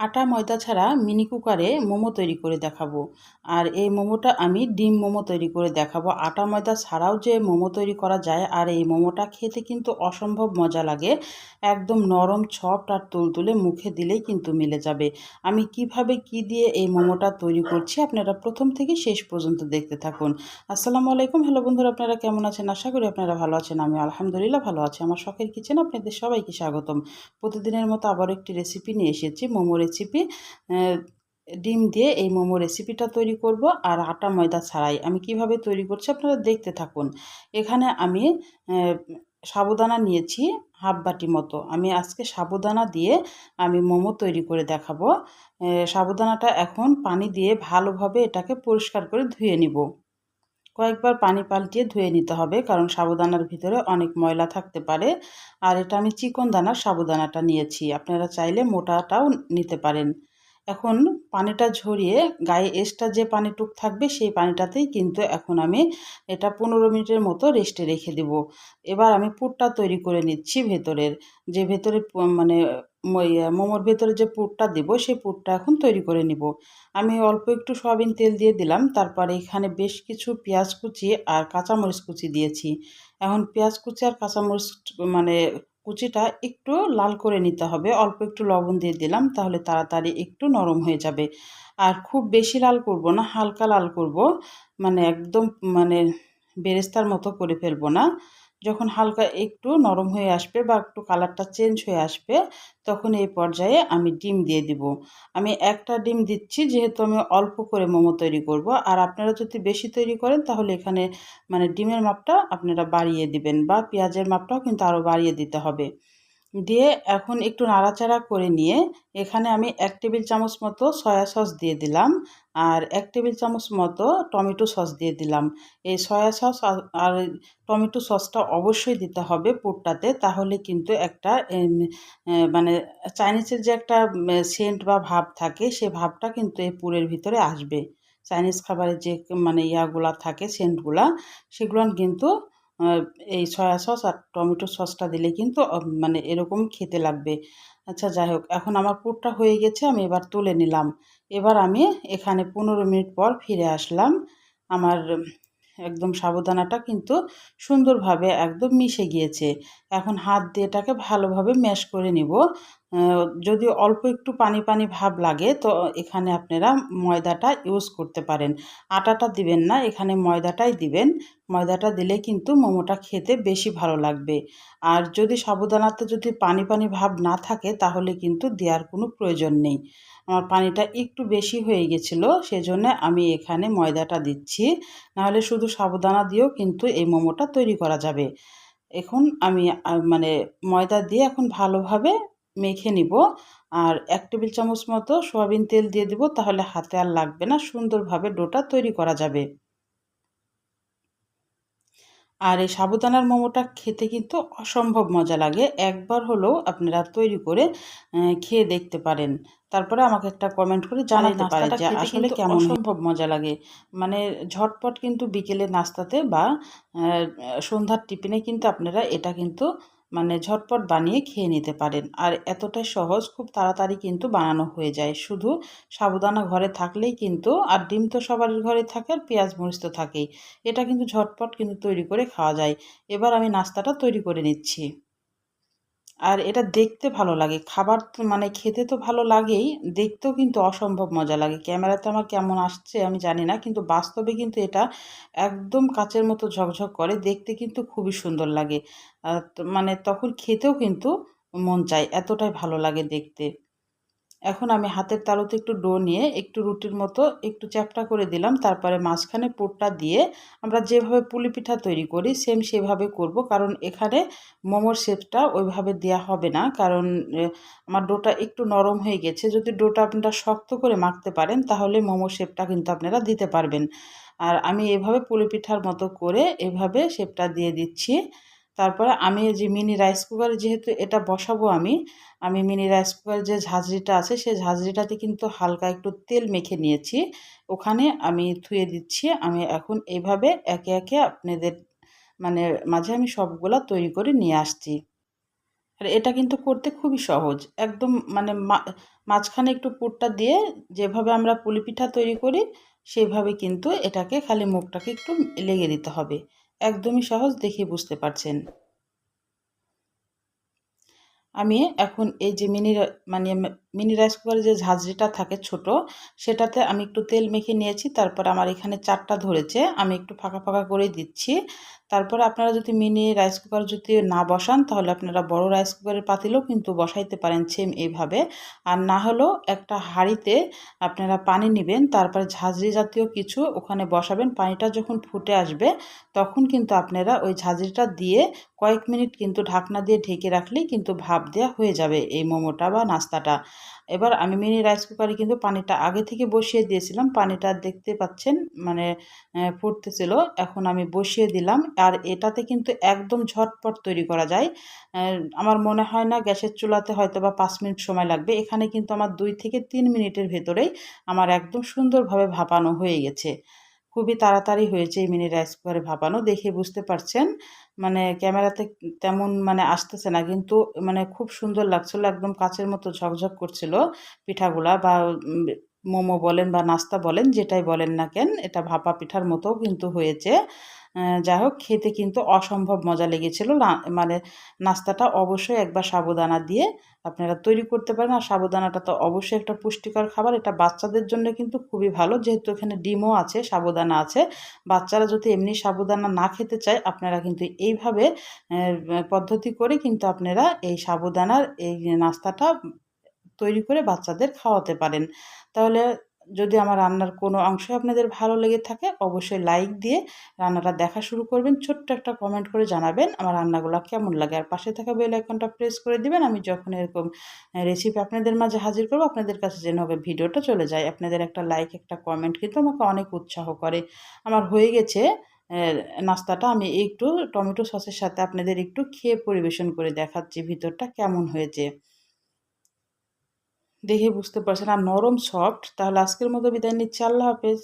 আটা ময়দা ছাড়া মিনি কুকারে মোমো তৈরি করে দেখাবো। আর এই মোমোটা আমি ডিম মোমো তৈরি করে দেখাবো। আটা ময়দা ছাড়াও যে মোমো তৈরি করা যায়, আর এই মোমোটা খেতে কিন্তু অসম্ভব মজা লাগে। একদম নরম সফট আর তুলতুলে, মুখে দিলেই কিন্তু মিলে যাবে। আমি কিভাবে কি দিয়ে এই মোমোটা তৈরি করছি আপনারা প্রথম থেকে শেষ পর্যন্ত দেখতে থাকুন। আসসালামু আলাইকুম, হ্যালো বন্ধুরা, আপনারা কেমন আছেন? আশা করি আপনারা ভালো আছেন। আমি আলহামদুলিল্লাহ ভালো আছি। আমার শখের কিচেন আপনাদের সবাইকে স্বাগতম। প্রতিদিনের মতো আবার একটি রেসিপি নিয়ে এসেছি, মোমো রেসিপি। ডিম দিয়ে এই মোমো রেসিপিটা তৈরি করব, আর আটা ময়দা ছাড়াই। আমি কিভাবে তৈরি করছি আপনারা দেখতে থাকুন। এখানে আমি সাবুদানা নিয়েছি হাফ বাটি মতো। আমি আজকে সাবুদানা দিয়ে আমি মোমো তৈরি করে দেখাবো। সাবুদানাটা এখন পানি দিয়ে ভালোভাবে এটাকে পরিষ্কার করে ধুয়ে নিব। কয়েকবার পানি পাল্টিয়ে ধুয়ে নিতে হবে, কারণ সাবুদানার ভিতরে অনেক ময়লা থাকতে পারে। আর এটা আমি চিকন দানার সাবুদানাটা নিয়েছি, আপনারা চাইলে মোটাটাও নিতে পারেন। এখন পানিটা ঝরিয়ে গায়ে এক্সট্রা যে পানিটুক থাকবে সেই পানিটাতেই কিন্তু এখন আমি এটা 15 মিনিটের মতো রেস্টে রেখে দেব। এবার আমি পুরটা তৈরি করে নিচ্ছি ভেতরের, যে ভেতরে মানে মোমোর ভেতরে যে পুরটা দেব সেই পুরটা এখন তৈরি করে নিব। আমি অল্প একটু সয়াবিন তেল দিয়ে দিলাম, তারপরে এখানে বেশ কিছু পেঁয়াজ কুচি আর কাঁচামরিচ কুচি দিয়েছি। এখন পেঁয়াজ কুচি আর কাঁচামরিচ মানে কুচিটা একটু লাল করে নিতে হবে। অল্প একটু লবণ দিয়ে দিলাম, তাহলে তাড়াতাড়ি একটু নরম হয়ে যাবে। আর খুব বেশি লাল করব না, হালকা লাল করব, মানে একদম মানে বেরেস্তার মতো করে ফেলবো না। যখন হালকা একটু নরম হয়ে আসবে বা একটু কালারটা চেঞ্জ হয়ে আসবে, তখন এই পর্যায়ে আমি ডিম দিয়ে দিব। আমি একটা ডিম দিচ্ছি, যেহেতু আমি অল্প করে মোমো তৈরি করব। আর আপনারা যদি বেশি তৈরি করেন তাহলে এখানে মানে ডিমের মাপটা আপনারা বাড়িয়ে দিবেন, বা পেঁয়াজের মাপটাও কিন্তু আরও বাড়িয়ে দিতে হবে। দিয়ে এখন একটু নাড়াচাড়া করে নিয়ে এখানে আমি 1 টেবিল চামচ মতো সয়া সস দিয়ে দিলাম, আর 1 টেবিল চামচ মতো টমেটো সস দিয়ে দিলাম। এই সয়া সস আর টমেটো সসটা অবশ্যই দিতে হবে পুরটাতে, তাহলে কিন্তু একটা মানে চাইনিজের যে একটা সেন্ট বা ভাব থাকে, সে ভাবটা কিন্তু এই পুরের ভিতরে আসবে। চাইনিজ খাবারের যে মানে ইয়াগুলা থাকে, সেন্টগুলা, সেগুলো কিন্তু আ এই সয়া সস আর টমেটো সসটা দিলে কিন্তু মানে এরকম খেতে লাগবে। আচ্ছা, যাই হোক, এখন আমার পুরটা হয়ে গেছে, আমি এবার তুলে নিলাম। এবার আমি এখানে 15 মিনিট পর ফিরে আসলাম। আমার একদম সাবুদানাটা কিন্তু সুন্দরভাবে একদম মিশে গিয়েছে। এখন হাত দিয়ে এটাকে ভালোভাবে ম্যাশ করে নিব। যদি অল্প একটু পানি পানি ভাব লাগে, তো এখানে আপনারা ময়দাটা ইউজ করতে পারেন। আটাটা দিবেন না, এখানে ময়দাটাই দিবেন। ময়দাটা দিলে কিন্তু মোমোটা খেতে বেশি ভালো লাগবে। আর যদি সাবুদানাতে যদি পানি পানি ভাব না থাকে, তাহলে কিন্তু দেওয়ার কোনো প্রয়োজন নেই। আমার পানিটা একটু বেশি হয়ে গেছিলো, সেজন্য আমি এখানে ময়দাটা দিচ্ছি। নাহলে শুধু সাবুদানা দিয়েও কিন্তু এই মোমোটা তৈরি করা যাবে। এখন আমি মানে ময়দা দিয়ে এখন ভালোভাবে মেখে নিব। আর 1 টেবিল চামচ মতো সয়াবিন তেল দিয়ে দিব, তাহলে হাতে আর লাগবে না, সুন্দরভাবে ডোটা তৈরি করা যাবে। আর এই সাবুদানার মোমোটা খেতে কিন্তু অসম্ভব মজা লাগে। একবার হলেও আপনারা তৈরি করে খেয়ে দেখতে পারেন। তারপরে আমাকে একটা কমেন্ট করে জানাতে পারেন যে আসলে কেমন অসম্ভব মজা লাগে। মানে ঝটপট কিন্তু বিকেলের নাস্তাতে বা সন্ধ্যার টিফিনে কিন্তু আপনারা এটা কিন্তু মানে ঝটপট বানিয়ে খেয়ে নিতে পারেন। আর এতটাই সহজ, খুব তাড়াতাড়ি কিন্তু বানানো হয়ে যায়। শুধু সাবুদানা ঘরে থাকলেই কিন্তু, আর ডিম তো সবার ঘরে থাকে, আর পেঁয়াজ মরিচ তো থাকেই। এটা কিন্তু ঝটপট কিন্তু তৈরি করে খাওয়া যায়। এবার আমি নাস্তাটা তৈরি করে নিচ্ছি। আর এটা দেখতে ভালো লাগে, খাবার তো মানে খেতে তো ভালো লাগেই, দেখতেও কিন্তু অসম্ভব মজা লাগে। ক্যামেরাতে আমার কেমন আসছে আমি জানি না, কিন্তু বাস্তবে কিন্তু এটা একদম কাচের মতো ঝকঝক করে, দেখতে কিন্তু খুবই সুন্দর লাগে। মানে তখন খেতেও কিন্তু মন চায়, এতটাই ভালো লাগে দেখতে। এখন আমি হাতের তালুতে একটু ডো নিয়ে একটু রুটির মতো একটু চ্যাপ্টা করে দিলাম, তারপরে মাঝখানে পুরটা দিয়ে আমরা যেভাবে পুলি পিঠা তৈরি করি সেম সেভাবে করব। কারণ এখানে মোমোর শেপটা ওইভাবে দেওয়া হবে না, কারণ আমার ডোটা একটু নরম হয়ে গেছে। যদি ডোটা আপনারা শক্ত করে মাখতে পারেন, তাহলে মোমোর শেপটা কিন্তু আপনারা দিতে পারবেন। আর আমি এভাবে পুলি পিঠার মতো করে এভাবে শেপটা দিয়ে দিচ্ছি। তারপরে আমি এই যে মিনি রাইস কুকারে যেহেতু এটা বসাবো আমি মিনি রাইস কুকারের যে ঝাঁঝরিটা আছে সেই ঝাঁঝরিটাতে কিন্তু হালকা একটু তেল মেখে নিয়েছি। ওখানে আমি ধুয়ে দিচ্ছি। আমি এখন এইভাবে একে একে আপনাদের মানে মাঝে আমি সবগুলা তৈরি করে নিয়ে আসছি। আর এটা কিন্তু করতে খুবই সহজ। একদম মানে মাঝখানে একটু পুরটা দিয়ে যেভাবে আমরা পুলি পিঠা তৈরি করি সেইভাবে কিন্তু এটাকে খালি মুখটাকে একটু লেগে দিতে হবে। একদমই সহজ, দেখেই বুঝতে পারছেন। আমি এখন এই যে মানে মিনি রাইস কুকারের যে ঝাঁঝরিটা থাকে ছোট, সেটাতে আমি একটু তেল মেখে নিয়েছি। তারপর আমার এখানে ৪ টা ধরেছে। আমি একটু ফাঁকা, ফাঁকা করে দিচ্ছি। তারপরে আপনারা যদি মিনি রাইস কুকার যদি না বসান, তাহলে আপনারা বড় রাইস কুকারের পাতিলেও কিন্তু বসাইতে পারেন সেম এইভাবে। আর না হলেও একটা হাঁড়িতে আপনারা পানি নিবেন, তারপরে ঝাঁঝরি জাতীয় কিছু ওখানে বসাবেন। পানিটা যখন ফুটে আসবে, তখন কিন্তু আপনারা ওই ঝাঁঝরিটা দিয়ে কয়েক মিনিট কিন্তু ঢাকনা দিয়ে ঢেকে রাখলেই কিন্তু ভাপ দেওয়া হয়ে যাবে এই মোমোটা বা নাস্তাটা। এবার আমি মিনি রাইস কুকারে কিন্তু পানিটা আগে থেকে বসিয়ে দিয়েছিলাম। পানিটা দেখতে পাচ্ছেন মানে ফুটতেছিল। এখন আমি বসিয়ে দিলাম। আর এটাতে কিন্তু একদম ঝটপট তৈরি করা যায়। আমার মনে হয় না গ্যাসের চুলাতে হয়তোবা ৫ মিনিট সময় লাগবে। এখানে কিন্তু আমার ২ থেকে ৩ মিনিটের ভেতরেই আমার একদম সুন্দরভাবে ভাপানো হয়ে গেছে। খুবই তাড়াতাড়ি হয়েছে এই মিনি রাইস কুকারে ভাপানো। দেখে বুঝতে পারছেন। মানে ক্যামেরাতে তেমন মানে আসতেছে না, কিন্তু মানে খুব সুন্দর লাগছিল। একদম কাচের মতো ঝকঝক করছিল পিঠাগুলা, বা মোমো বলেন বা নাস্তা বলেন, যেটাই বলেন না কেন, এটা ভাপা পিঠার মতোও কিন্তু হয়েছে। যাই হোক, খেতে কিন্তু অসম্ভব মজা লেগেছিল। মানে নাস্তাটা অবশ্যই একবার সাবুদানা দিয়ে আপনারা তৈরি করতে পারেন। আর সাবুদানাটা তো অবশ্যই একটা পুষ্টিকর খাবার। এটা বাচ্চাদের জন্য কিন্তু খুবই ভালো, যেহেতু এখানে ডিমও আছে, সাবুদানা আছে। বাচ্চারা যদি এমনি সাবুদানা না খেতে চায়, আপনারা কিন্তু এইভাবে পদ্ধতি করে কিন্তু আপনারা এই সাবুদানার এই নাস্তাটা তৈরি করে বাচ্চাদের খাওয়াতে পারেন। তাহলে যদি আমার রান্নার কোনো অংশই আপনাদের ভালো লেগে থাকে, অবশ্যই লাইক দিয়ে রান্নাটা দেখা শুরু করবেন। ছোট্ট একটা কমেন্ট করে জানাবেন আমার রান্নাগুলা কেমন লাগে। আর পাশে থাকা বেল আইকনটা প্রেস করে দিবেন। আমি যখন এরকম রেসিপি আপনাদের মাঝে হাজির করব, আপনাদের কাছে যেন হবে ভিডিওটা চলে যায়। আপনাদের একটা লাইক, একটা কমেন্ট কিন্তু আমাকে অনেক উৎসাহ করে। আমার হয়ে গেছে নাস্তাটা। আমি একটু টমেটো সসের সাথে আপনাদের একটু খেয়ে পরিবেশন করে দেখাচ্ছি ভিতরটা কেমন হয়েছে। দেখে বুঝতে পারছেন আর নরম সফট। তাহলে আজকের মতো বিদায় নিচ্ছি। আল্লাহ হাফেজ।